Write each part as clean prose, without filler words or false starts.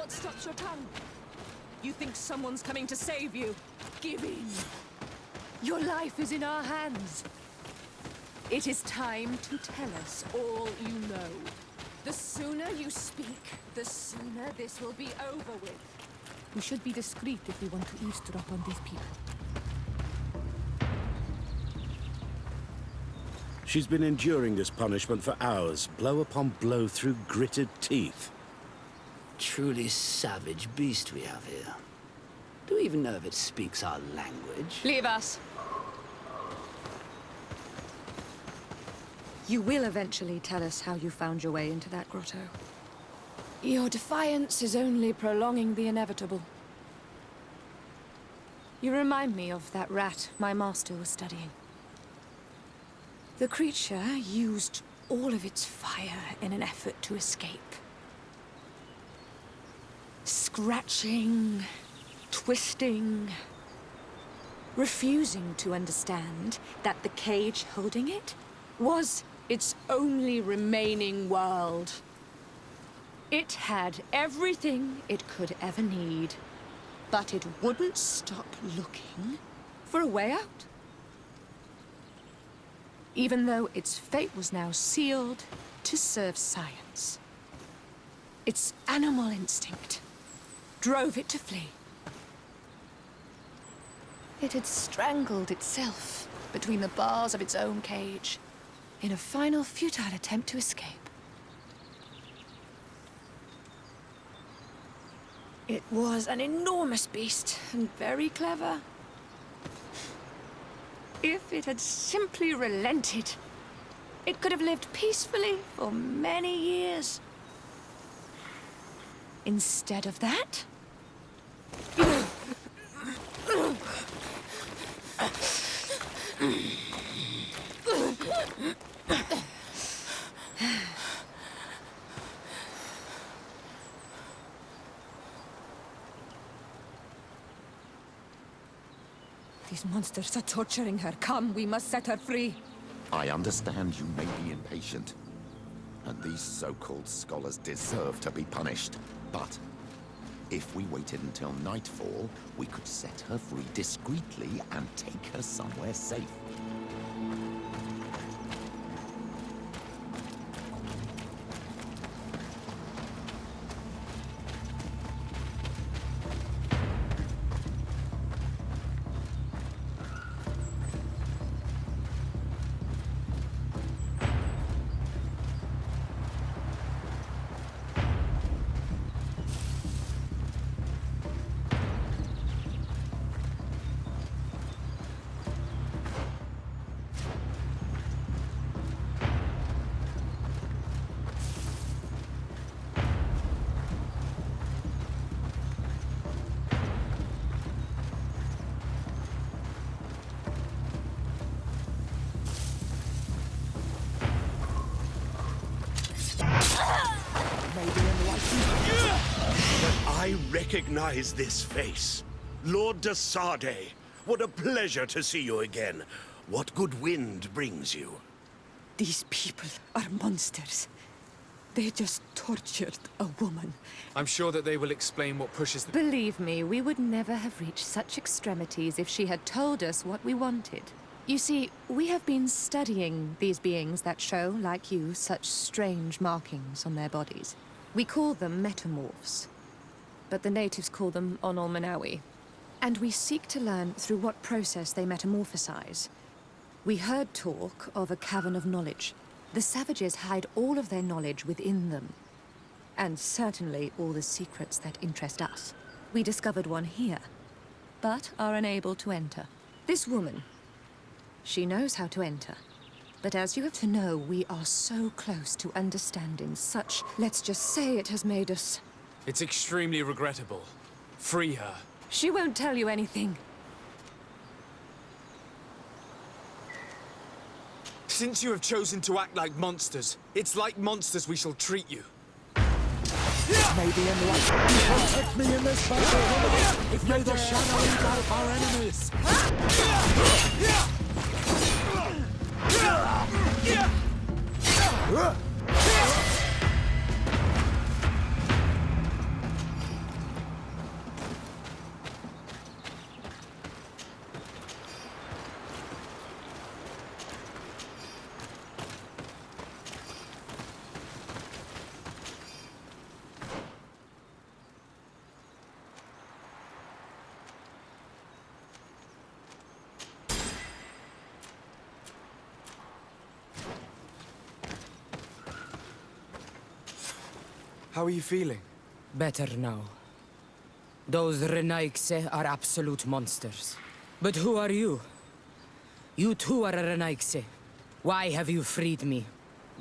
What stops your tongue? You think someone's coming to save you? Give in. Your life is in our hands. It is time to tell us all you know. The sooner you speak, the sooner this will be over with. We should be discreet if we want to eavesdrop on these people. She's been enduring this punishment for hours, blow upon blow through gritted teeth. Truly savage beast we have here. Do we even know if it speaks our language? Leave us. You will eventually tell us how you found your way into that grotto. Your defiance is only prolonging the inevitable. You remind me of that rat my master was studying. The creature used all of its fire in an effort to escape. Scratching, twisting, refusing to understand that the cage holding it was its only remaining world. It had everything it could ever need, but it wouldn't stop looking for a way out. Even though its fate was now sealed to serve science. Its animal instinct drove it to flee. It had strangled itself between the bars of its own cage in a final futile attempt to escape. It was an enormous beast and very clever. If it had simply relented, it could have lived peacefully for many years. Instead of that, these monsters are torturing her. Come, we must set her free. I understand you may be impatient, and these so-called scholars deserve to be punished. But if we waited until nightfall, we could set her free discreetly and take her somewhere safe. I recognize this face. Lord de Sardet. What a pleasure to see you again. What good wind brings you? These people are monsters. They just tortured a woman. I'm sure that they will explain what pushes them. Believe me, we would never have reached such extremities if she had told us what we wanted. You see, we have been studying these beings that show, like you, such strange markings on their bodies. We call them metamorphs, but the natives call them Onol Manawi. And we seek to learn through what process they metamorphosize. We heard talk of a cavern of knowledge. The savages hide all of their knowledge within them. And certainly all the secrets that interest us. We discovered one here, but are unable to enter. This woman, she knows how to enter. But as you have to know, we are so close to understanding such, let's just say it has made us... It's extremely regrettable. Free her. She won't tell you anything. Since you have chosen to act like monsters, it's like monsters we shall treat you. Maybe enlightenment will protect me in this battle. If may the shadow engulf our enemies. How are you feeling? Better now. Those Renaigse are absolute monsters. But who are you? You too are a Renaigse. Why have you freed me?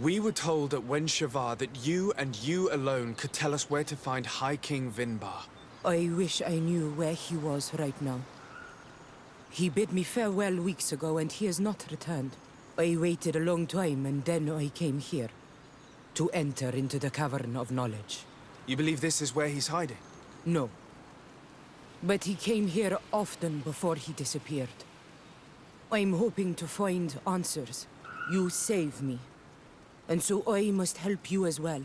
We were told at Wen Shavar that you and you alone could tell us where to find High King Vinbar. I wish I knew where he was right now. He bid me farewell weeks ago and he has not returned. I waited a long time and then I came here. To enter into the Cavern of Knowledge. You believe this is where he's hiding? No. But he came here often before he disappeared. I'm hoping to find answers. You saved me. And so I must help you as well.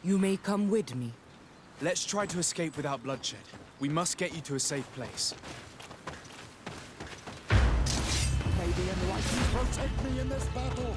You may come with me. Let's try to escape without bloodshed. We must get you to a safe place. May the Enlightened protect me in this battle!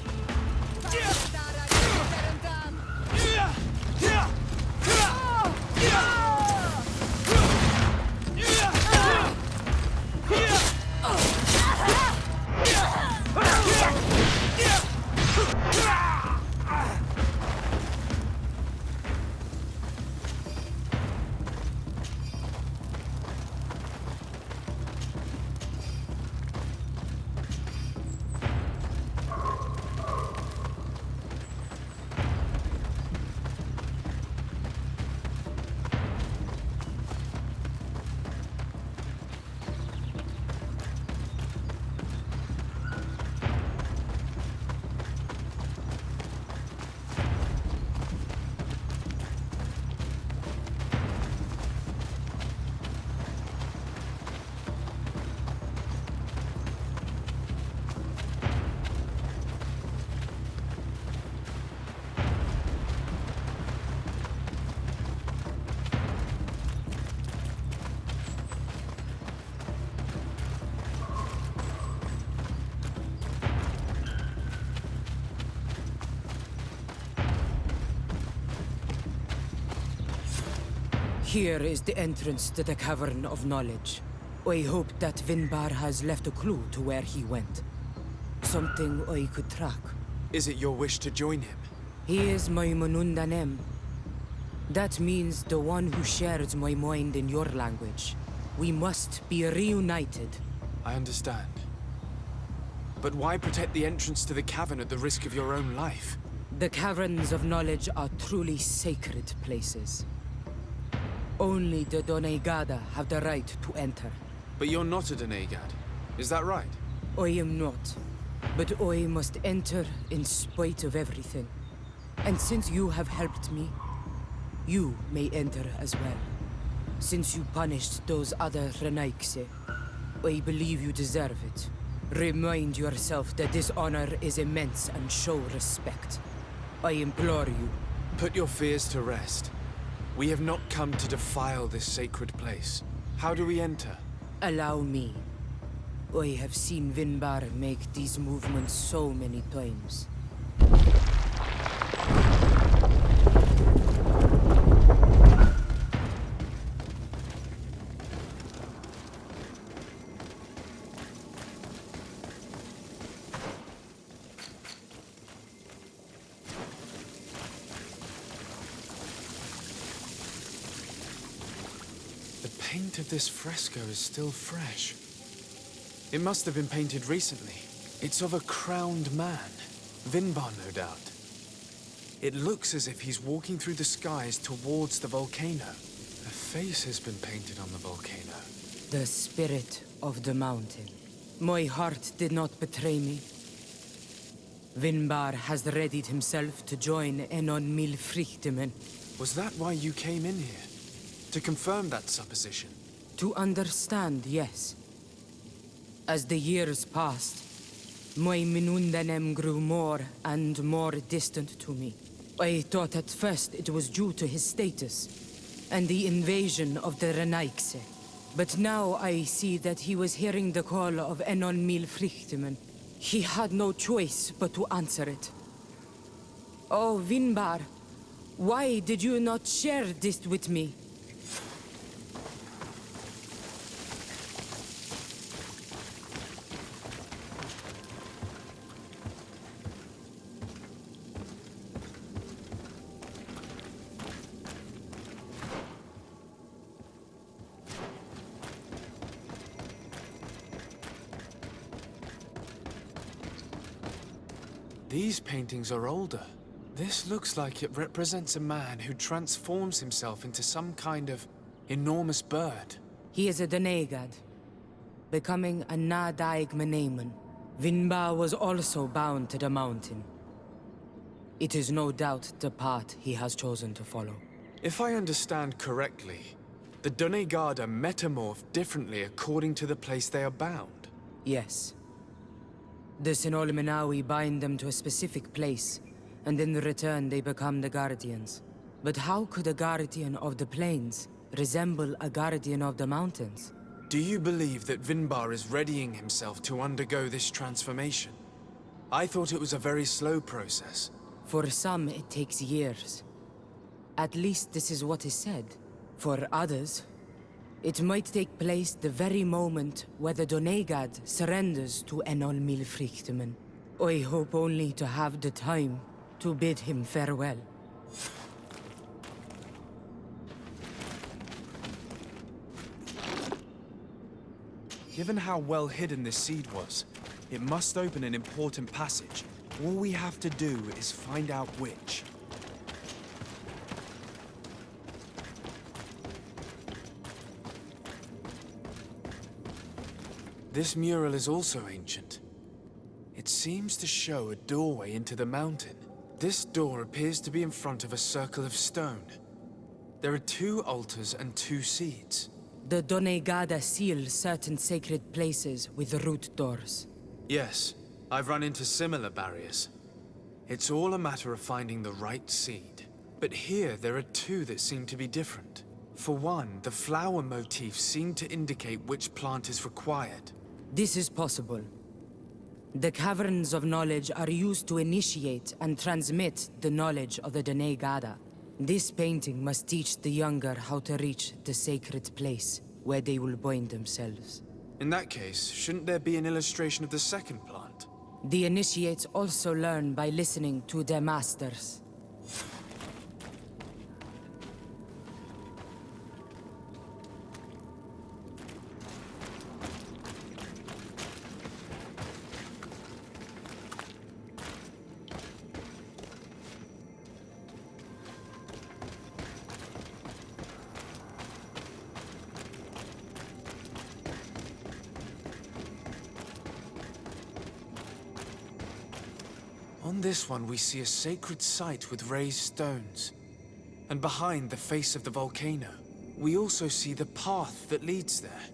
Here is the entrance to the Cavern of Knowledge. I hope that Vinbar has left a clue to where he went. Something I could track. Is it your wish to join him? He is my Manundanem. That means the one who shares my mind in your language. We must be reunited. I understand. But why protect the entrance to the cavern at the risk of your own life? The Caverns of Knowledge are truly sacred places. Only the Doneigada have the right to enter. But you're not a Doneigad. Is that right? I am not. But I must enter in spite of everything. And since you have helped me, you may enter as well. Since you punished those other Renaigse, I believe you deserve it. Remind yourself that this honor is immense and show respect. I implore you. Put your fears to rest. We have not come to defile this sacred place. How do we enter? Allow me. I have seen Vinbar make these movements so many times. The paint of this fresco is still fresh. It must have been painted recently. It's of a crowned man. Vinbar, no doubt. It looks as if he's walking through the skies towards the volcano. A face has been painted on the volcano. The spirit of the mountain. My heart did not betray me. Vinbar has readied himself to join Enon Milfrichtemen. Was that why you came in here? To confirm that supposition? To understand, yes. As the years passed, my Minundanem grew more and more distant to me. I thought at first it was due to his status and the invasion of the Renaigse. But now I see that he was hearing the call of Enon Milfrichtemen. He had no choice but to answer it. Oh, Vinbar, why did you not share this with me? These paintings are older. This looks like it represents a man who transforms himself into some kind of enormous bird. He is a Donegad, becoming a Nadaig Meneman. Vinbar was also bound to the mountain. It is no doubt the path he has chosen to follow. If I understand correctly, the Donegad are metamorphed differently according to the place they are bound. Yes. The Sinol Menawi bind them to a specific place, and in return they become the Guardians. But how could a Guardian of the Plains resemble a Guardian of the Mountains? Do you believe that Vinbar is readying himself to undergo this transformation? I thought it was a very slow process. For some, it takes years. At least this is what is said. For others, it might take place the very moment where the Donegad surrenders to Enol Milfrichtemen. I hope only to have the time to bid him farewell. Given how well hidden this seed was, it must open an important passage. All we have to do is find out which. This mural is also ancient. It seems to show a doorway into the mountain. This door appears to be in front of a circle of stone. There are 2 altars and 2 seeds. The Donegada seal certain sacred places with root doors. Yes, I've run into similar barriers. It's all a matter of finding the right seed. But here there are 2 that seem to be different. For one, the flower motifs seem to indicate which plant is required. This is possible. The caverns of knowledge are used to initiate and transmit the knowledge of the Donegada. This painting must teach the younger how to reach the sacred place where they will bind themselves. In that case, shouldn't there be an illustration of the second plant? The initiates also learn by listening to their masters. On this one, we see a sacred site with raised stones. And behind the face of the volcano, we also see the path that leads there.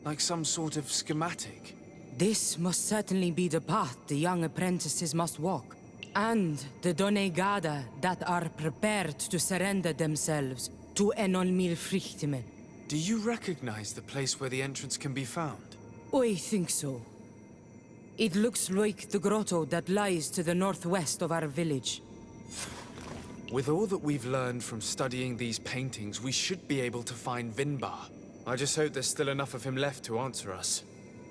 Like some sort of schematic. This must certainly be the path the young apprentices must walk. And the Donegada that are prepared to surrender themselves to Enol Milfrichtemen. Do you recognize the place where the entrance can be found? I think so. It looks like the grotto that lies to the northwest of our village. With all that we've learned from studying these paintings, we should be able to find Vinbar. I just hope there's still enough of him left to answer us.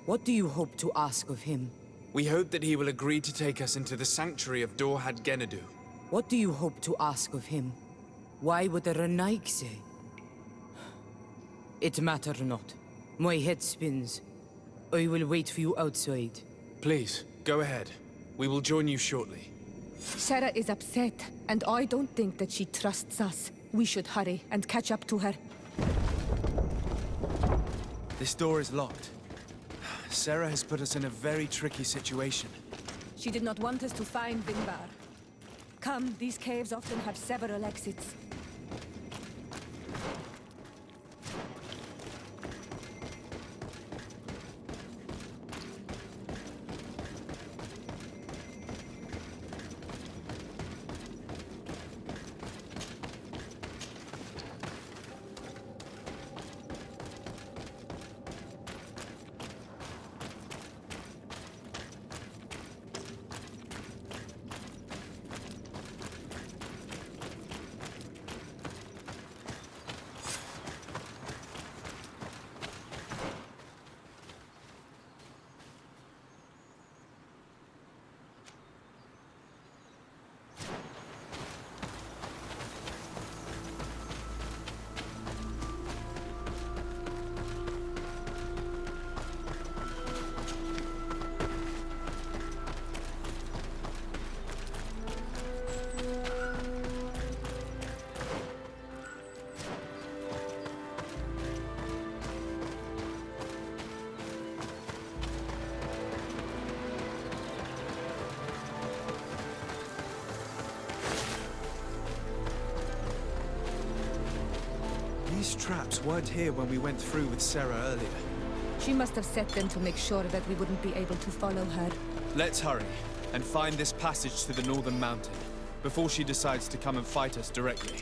What do you hope to ask of him? We hope that he will agree to take us into the sanctuary of Dorhad Genadu. What do you hope to ask of him? Why would the Renaig say? It matter not. My head spins. I will wait for you outside. Please, go ahead. We will join you shortly. Sarah is upset, and I don't think that she trusts us. We should hurry and catch up to her. This door is locked. Sarah has put us in a very tricky situation. She did not want us to find Vinbar. Come, these caves often have several exits. These traps weren't here when we went through with Sarah earlier. She must have set them to make sure that we wouldn't be able to follow her. Let's hurry and find this passage to the northern mountain before she decides to come and fight us directly.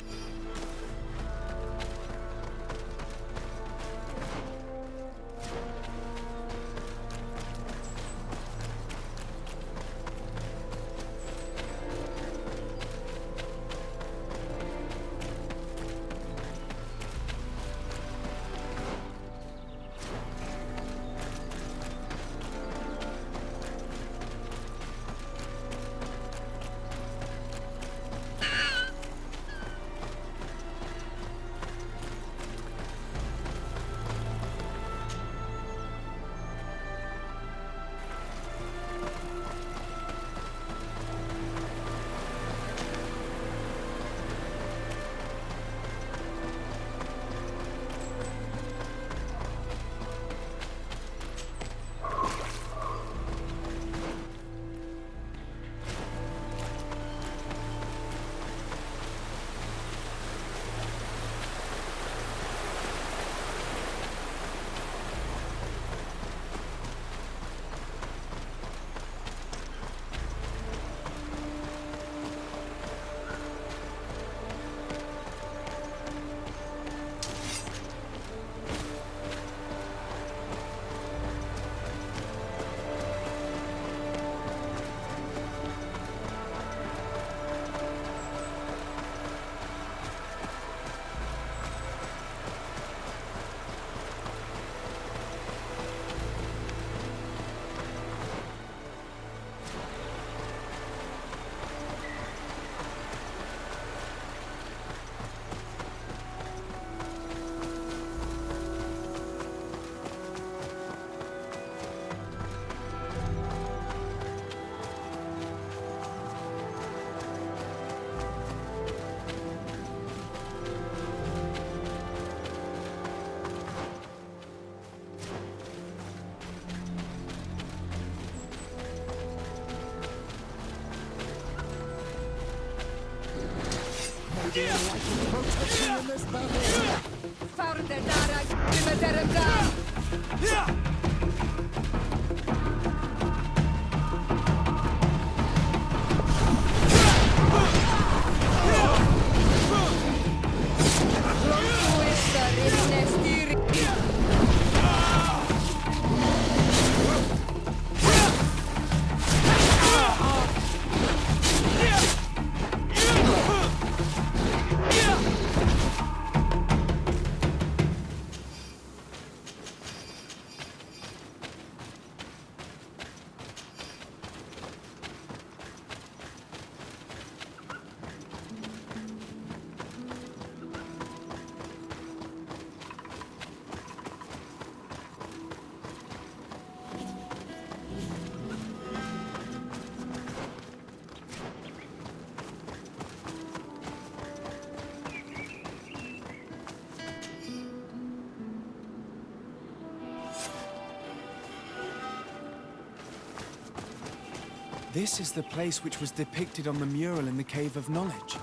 This is the place which was depicted on the mural in the Cave of Knowledge.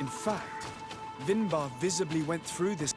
In fact, Vinbar visibly went through this.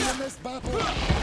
in this battle!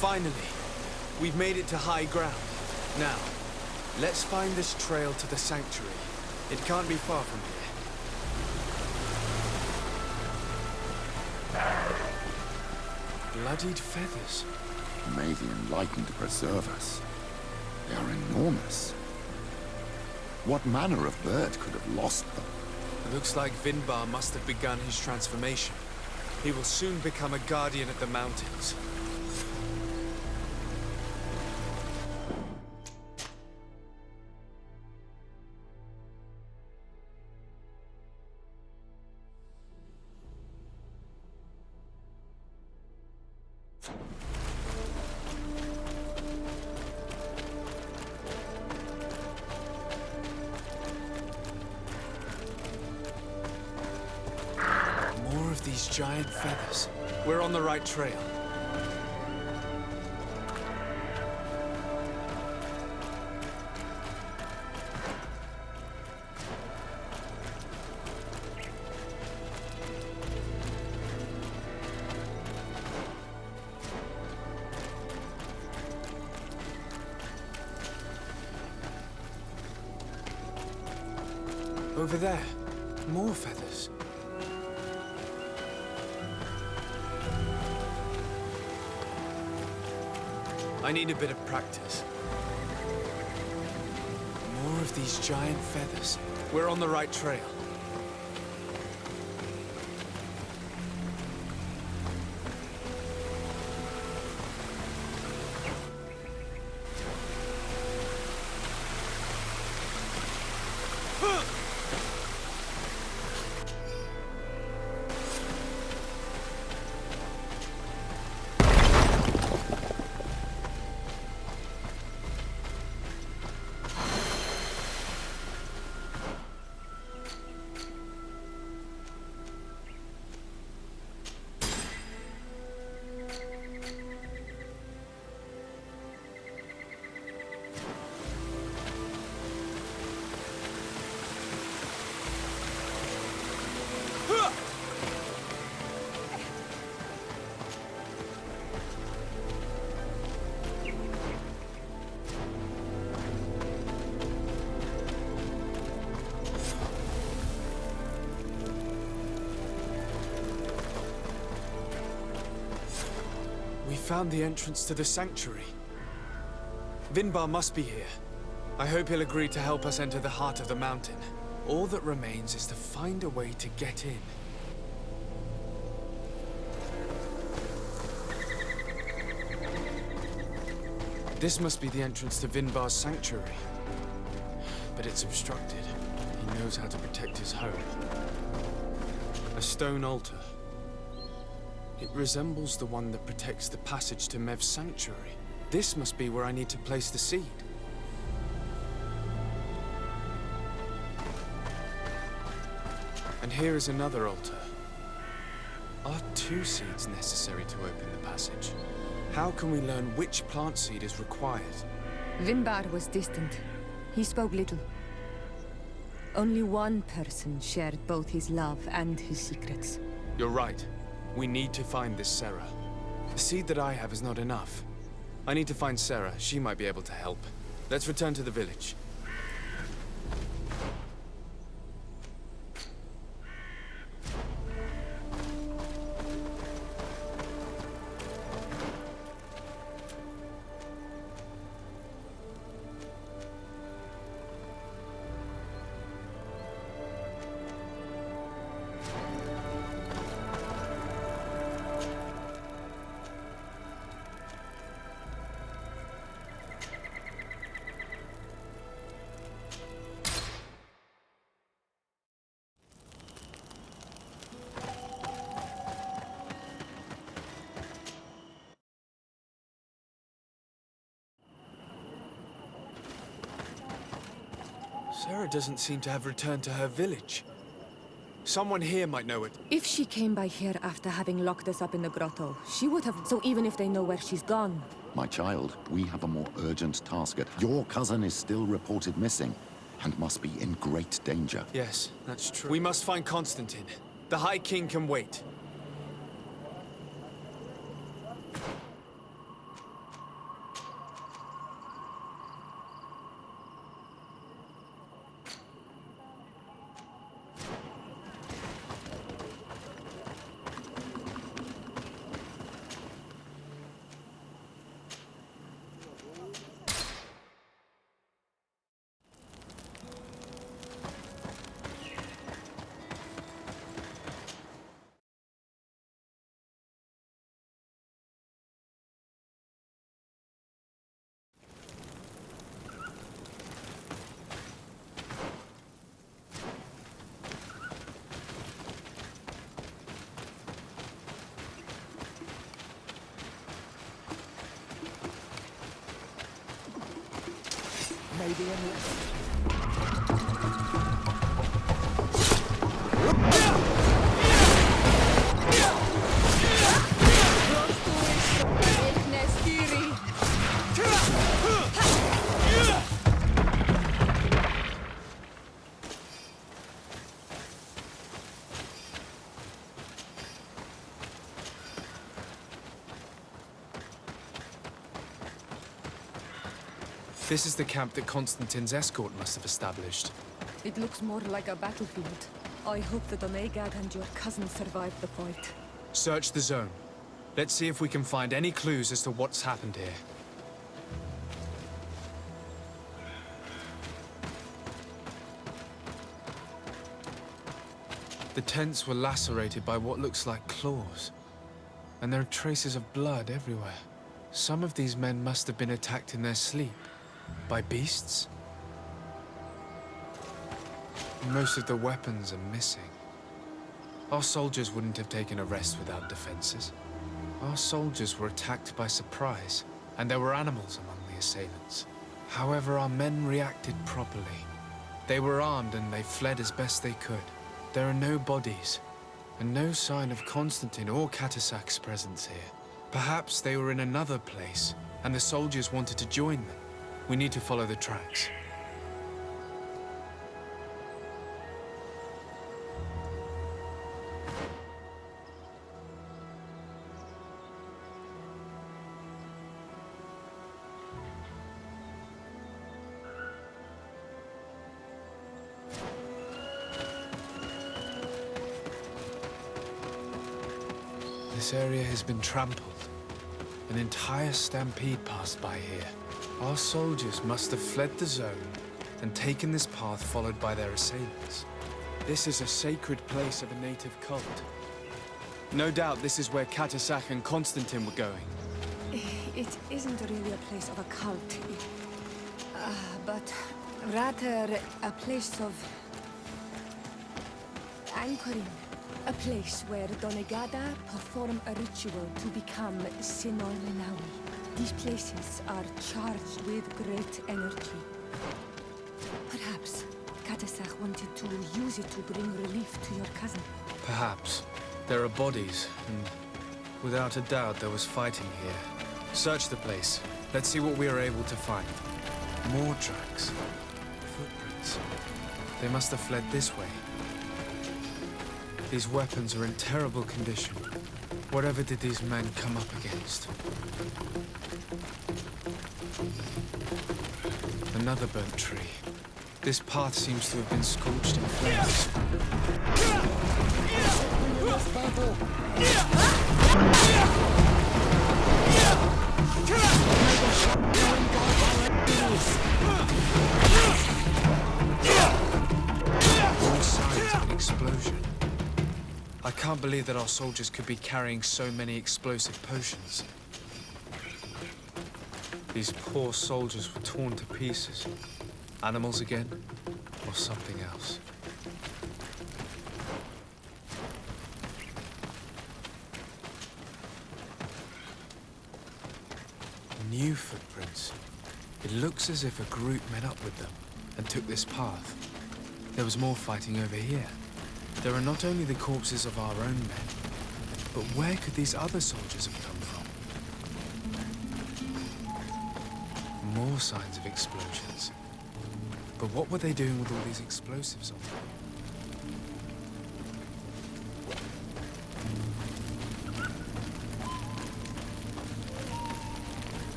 Finally, we've made it to high ground. Now, let's find this trail to the sanctuary. It can't be far from here. Bloodied feathers. May the Enlightened preserve us. They are enormous. What manner of bird could have lost them? It looks like Vinbar must have begun his transformation. He will soon become a guardian of the mountains. More of these giant feathers. We're on the right trail. Over there, more feathers. I need a bit of practice. More of these giant feathers. We're on the right trail. We found the entrance to the sanctuary. Vinbar must be here. I hope he'll agree to help us enter the heart of the mountain. All that remains is to find a way to get in. This must be the entrance to Vinbar's sanctuary. But it's obstructed. He knows how to protect his home. A stone altar. It resembles the one that protects the passage to Mev's sanctuary. This must be where I need to place the seed. And here is another altar. Are 2 seeds necessary to open the passage? How can we learn which plant seed is required? Vinbar was distant. He spoke little. Only one person shared both his love and his secrets. You're right. We need to find this Sarah. The seed that I have is not enough. I need to find Sarah. She might be able to help. Let's return to the village. Sarah doesn't seem to have returned to her village. Someone here might know it. If she came by here after having locked us up in the grotto, she would have... So even if they know where she's gone... My child, we have a more urgent task at hand. Your cousin is still reported missing, and must be in great danger. Yes, that's true. We must find Constantine. The High King can wait. maybe This is the camp that Constantine's escort must have established. It looks more like a battlefield. I hope that Onegad and your cousin survived the fight. Search the zone. Let's see if we can find any clues as to what's happened here. The tents were lacerated by what looks like claws. And there are traces of blood everywhere. Some of these men must have been attacked in their sleep. By beasts? Most of the weapons are missing. Our soldiers wouldn't have taken a rest without defenses. Our soldiers were attacked by surprise, and there were animals among the assailants. However, our men reacted properly. They were armed and they fled as best they could. There are no bodies, and no sign of Constantine or Catasac's presence here. Perhaps they were in another place, and the soldiers wanted to join them. We need to follow the tracks. This area has been trampled. An entire stampede passed by here. Our soldiers must have fled the zone and taken this path followed by their assailants. This is a sacred place of a native cult. No doubt this is where Catasac and Constantine were going. It isn't really a place of a cult, but rather a place of anchoring. A place where Donegada perform a ritual to become Sinol Lenawi. These places are charged with great energy. Perhaps Catasac wanted to use it to bring relief to your cousin. Perhaps. There are bodies, and without a doubt there was fighting here. Search the place. Let's see what we are able to find. More tracks. Footprints. They must have fled this way. These weapons are in terrible condition. Whatever did these men come up against? Another burnt tree. This path seems to have been scorched in flames. All signs of an explosion. I can't believe that our soldiers could be carrying so many explosive potions. These poor soldiers were torn to pieces. Animals again, or something else. New footprints. It looks as if a group met up with them and took this path. There was more fighting over here. There are not only the corpses of our own men, but where could these other soldiers have come from? More signs of explosions. But what were they doing with all these explosives on them?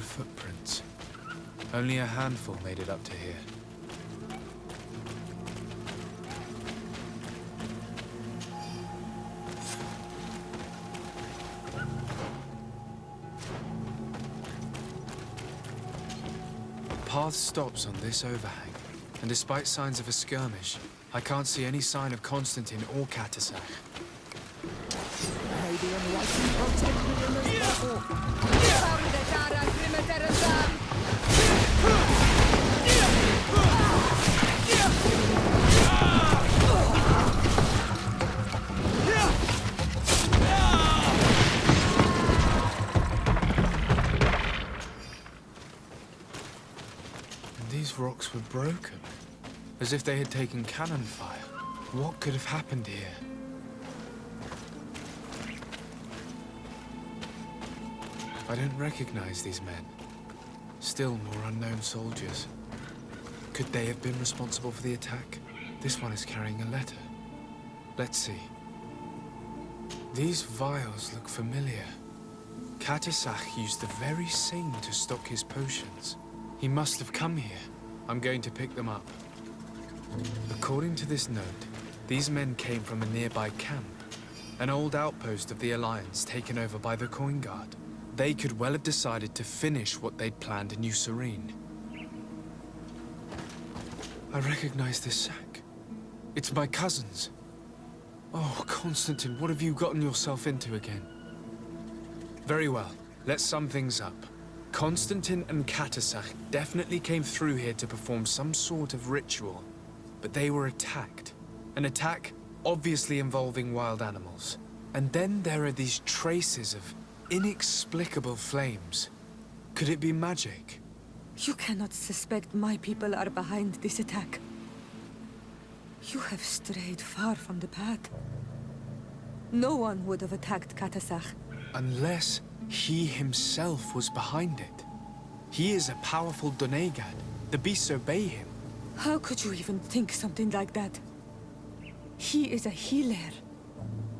Footprints. Only a handful made it up to here. path stops on this overhang, and despite signs of a skirmish, I can't see any sign of Constantine or Katasach. Maybe enlightened protect me in this battle. And these rocks were broken, as if they had taken cannon fire. What could have happened here? I don't recognize these men. Still more unknown soldiers. Could they have been responsible for the attack? This one is carrying a letter. Let's see. These vials look familiar. Katasach used the very same to stock his potions. He must have come here. I'm going to pick them up. According to this note, these men came from a nearby camp, an old outpost of the Alliance taken over by the Coin Guard. They could well have decided to finish what they'd planned in New Serene. I recognize this sack. It's my cousin's. Oh, Constantine, what have you gotten yourself into again? Very well, let's sum things up. Constantine and Katasach definitely came through here to perform some sort of ritual, but they were attacked. An attack obviously involving wild animals. And then there are these traces of inexplicable flames. Could it be magic? You cannot suspect my people are behind this attack. You have strayed far from the path. No one would have attacked Katasach. Unless he himself was behind it. He is a powerful Donegad. The beasts obey him. How could you even think something like that? He is a healer.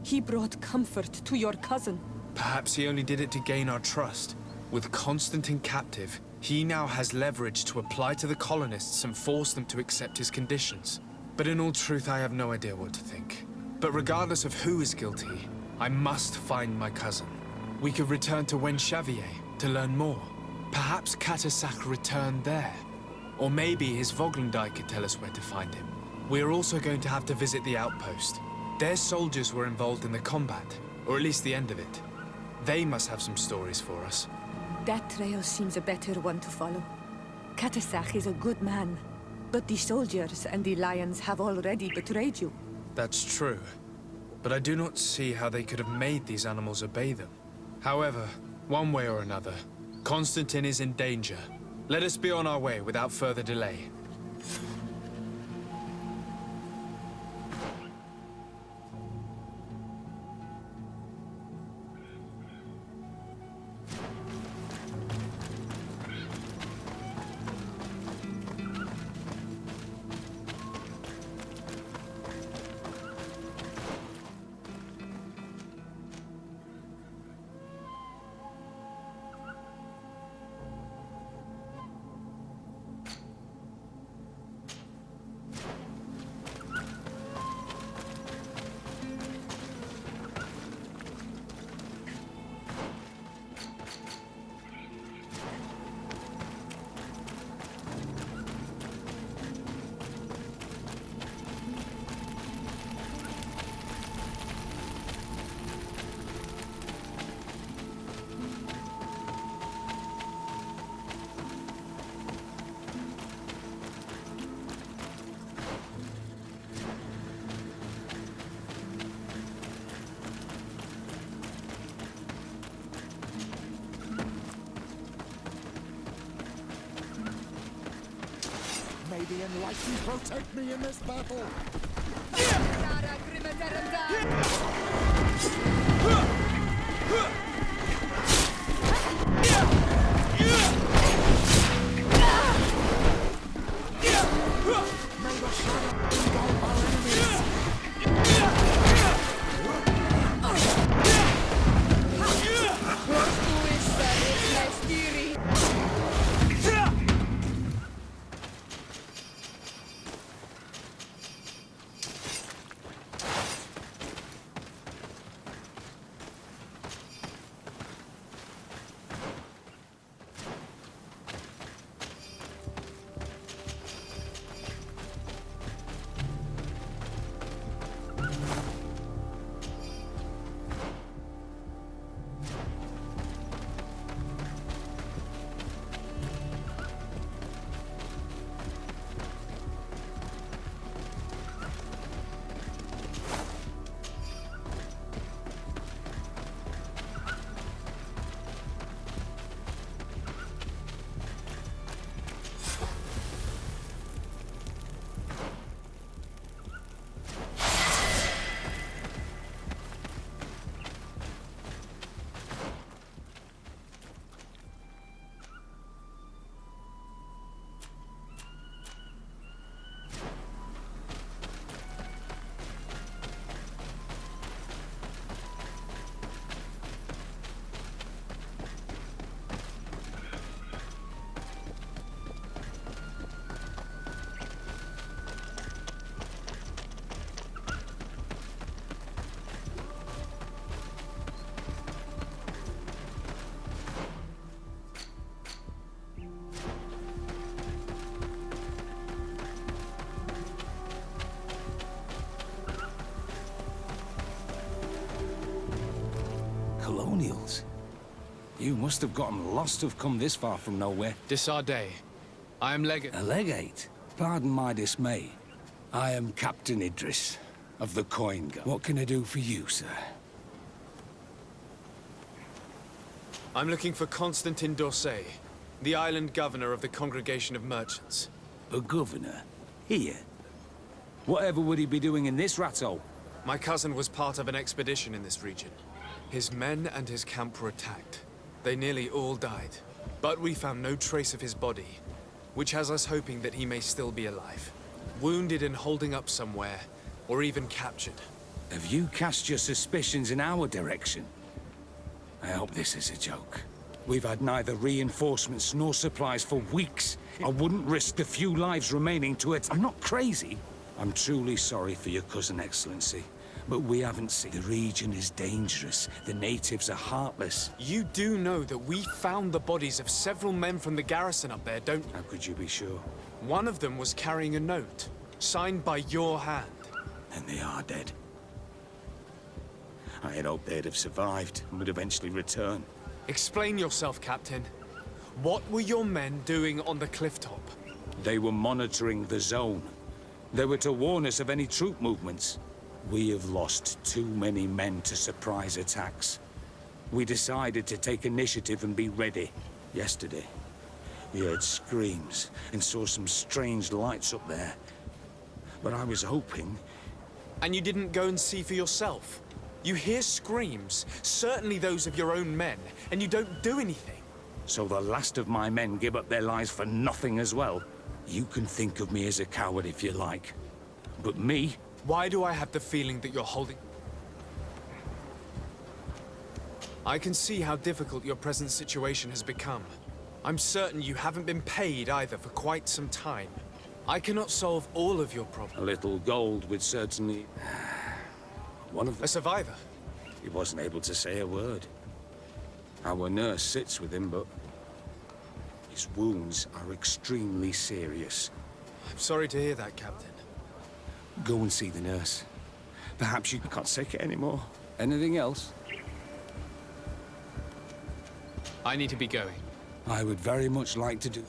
He brought comfort to your cousin. Perhaps he only did it to gain our trust. With Constantine captive, he now has leverage to apply to the colonists and force them to accept his conditions. But in all truth, I have no idea what to think. But regardless of who is guilty, I must find my cousin. We could return to Wenxavier to learn more. Perhaps Katasach returned there. Or maybe his Voglendai could tell us where to find him. We are also going to have to visit the outpost. Their soldiers were involved in the combat, or at least the end of it. They must have some stories for us. That trail seems a better one to follow. Katasach is a good man, but the soldiers and the lions have already betrayed you. That's true. But I do not see how they could have made these animals obey them. However, one way or another, Constantine is in danger. Let us be on our way without further delay. May the enlightened protect me in this battle. May the shadow engulf our enemies. testimonials. You must have gotten lost to have come this far from nowhere. Desarde. I am legate. A legate? Pardon my dismay. I am Captain Idris, of the Coin Guard. What can I do for you, sir? I'm looking for Constantin d'Orsay, the island governor of the Congregation of Merchants. A governor? Here? Whatever would he be doing in this rat hole? My cousin was part of an expedition in this region. His men and his camp were attacked. They nearly all died. But we found no trace of his body, which has us hoping that he may still be alive. Wounded and holding up somewhere, or even captured. Have you cast your suspicions in our direction? I hope this is a joke. We've had neither reinforcements nor supplies for weeks. I wouldn't risk the few lives remaining to it. I'm not crazy. I'm truly sorry for your cousin, Excellency. But we haven't seen. The region is dangerous. The natives are heartless. You do know that we found the bodies of several men from the garrison up there, don't you? How could you be sure? One of them was carrying a note, signed by your hand. And they are dead. I had hoped they'd have survived and would eventually return. Explain yourself, Captain. What were your men doing on the cliff top? They were monitoring the zone. They were to warn us of any troop movements. We have lost too many men to surprise attacks. We decided to take initiative and be ready. Yesterday, we heard screams and saw some strange lights up there. But I was hoping... And you didn't go and see for yourself? You hear screams, certainly those of your own men, and you don't do anything. So the last of my men give up their lives for nothing as well? You can think of me as a coward if you like. But me? Why do I have the feeling that you're holding... I can see how difficult your present situation has become. I'm certain you haven't been paid either for quite some time. I cannot solve all of your problems. A little gold would certainly... One of them... A survivor? He wasn't able to say a word. Our nurse sits with him, but... his wounds are extremely serious. I'm sorry to hear that, Captain. Go and see the nurse. Perhaps you can't take it anymore. Anything else? I need to be going. I would very much like to do...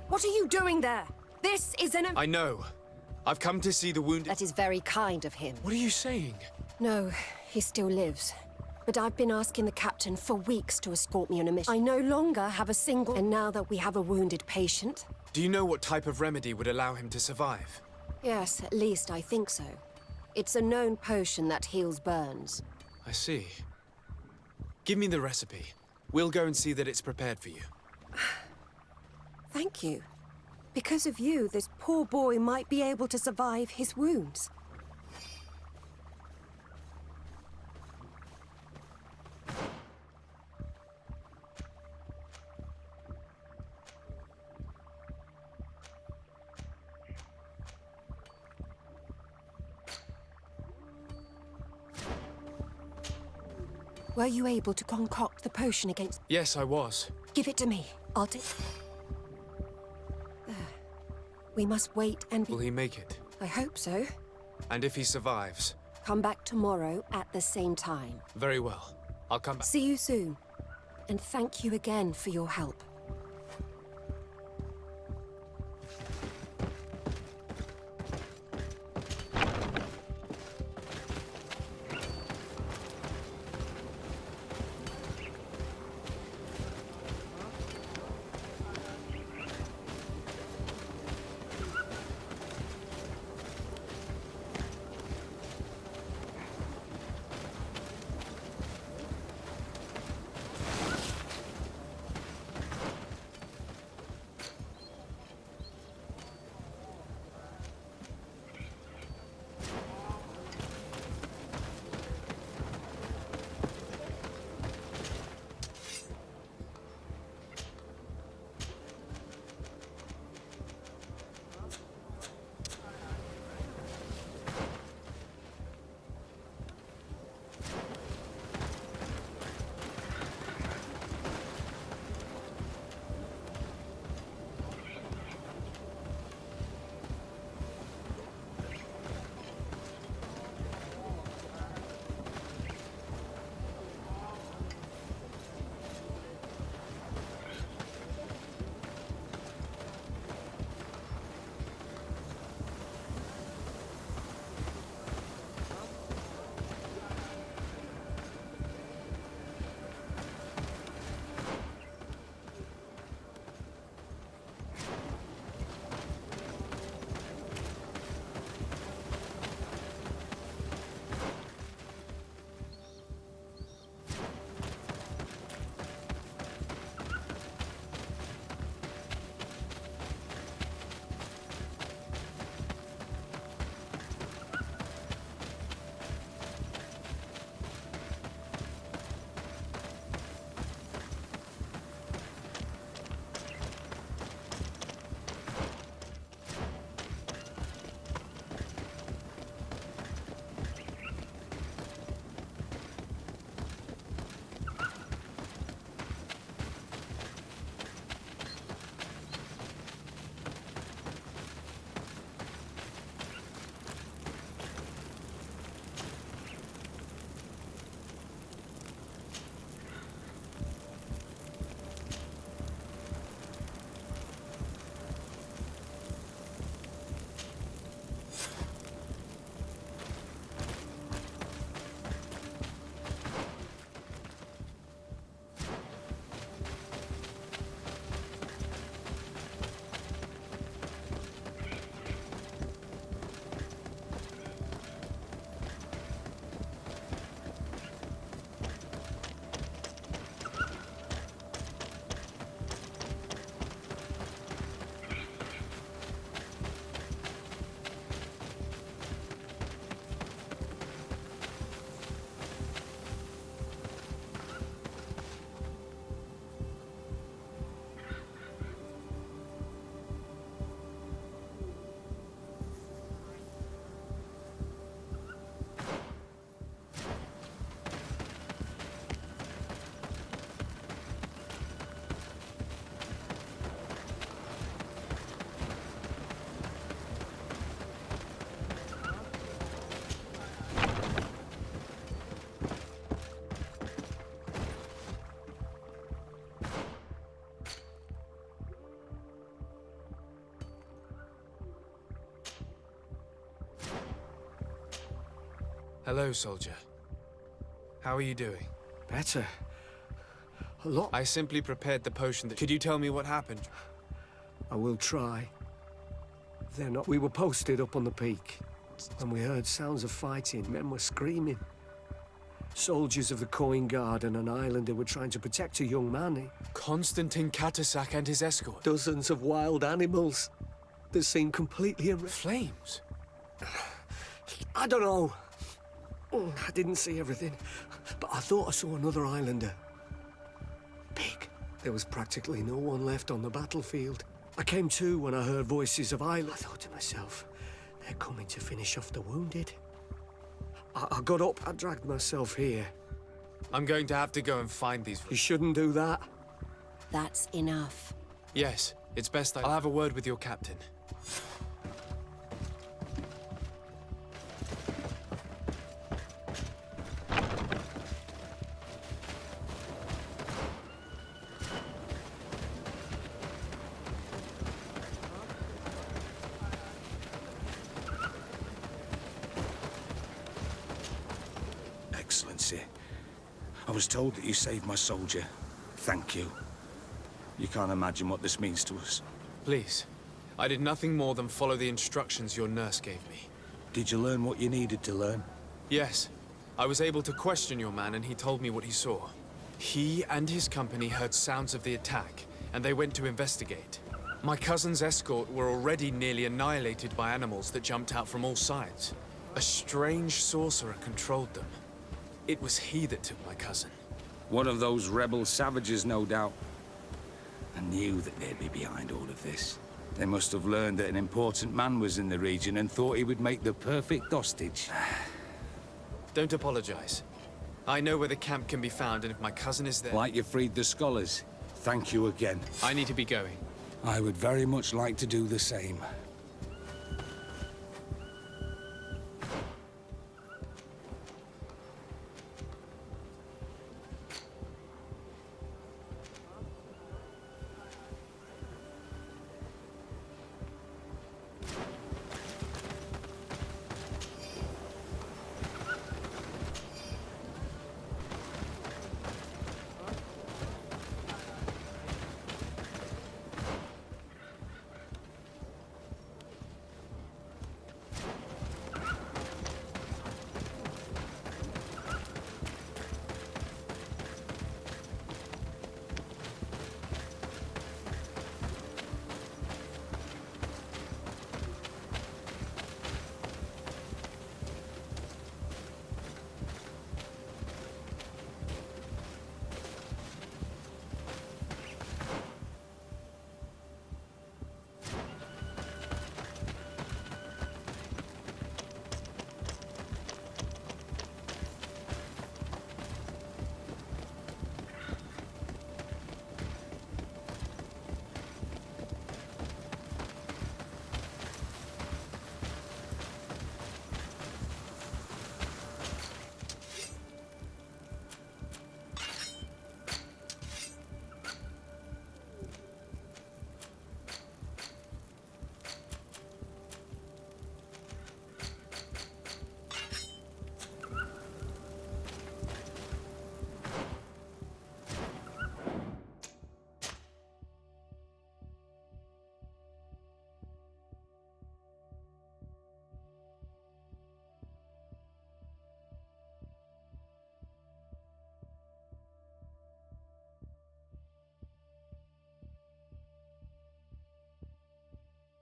What are you doing there? This is an... I know. I've come to see the wounded... That is very kind of him. What are you saying? No, he still lives. But I've been asking the captain for weeks to escort me on a mission. I no longer have a single... And now that we have a wounded patient... Do you know what type of remedy would allow him to survive? Yes, at least I think so. It's a known potion that heals burns. I see. Give me the recipe. We'll go and see that it's prepared for you. Thank you. Because of you, this poor boy might be able to survive his wounds. Were you able to concoct the potion against... Yes, I was. Give it to me. I'll take... There. We must wait and... Will he make it? I hope so. And if he survives? Come back tomorrow at the same time. Very well. I'll come back. See you soon. And thank you again for your help. Hello, soldier. How are you doing? Better. A lot. I simply prepared the potion that... Could you tell me what happened? I will try. We were posted up on the peak, and we heard sounds of fighting. Men were screaming. Soldiers of the Coin Guard and an islander were trying to protect a young man. Konstantin Katasak and his escort. Dozens of wild animals. They seemed completely Flames? I don't know. I didn't see everything, but I thought I saw another islander. Big. There was practically no one left on the battlefield. I came to when I heard voices of islanders. I thought to myself, they're coming to finish off the wounded. I got up, I dragged myself here. I'm going to have to go and find these... You shouldn't do that. That's enough. Yes, it's best I'll have a word with your captain. Excellency, I was told that you saved my soldier. Thank you. You can't imagine what this means to us. Please. I did nothing more than follow the instructions your nurse gave me. Did you learn what you needed to learn? Yes. I was able to question your man and he told me what he saw. He and his company heard sounds of the attack, and they went to investigate. My cousin's escort were already nearly annihilated by animals that jumped out from all sides. A strange sorcerer controlled them. It was he that took my cousin. One of those rebel savages, no doubt. I knew that they'd be behind all of this. They must have learned that an important man was in the region and thought he would make the perfect hostage. Don't apologize. I know where the camp can be found, and if my cousin is there... Like you freed the scholars. Thank you again. I need to be going. I would very much like to do the same.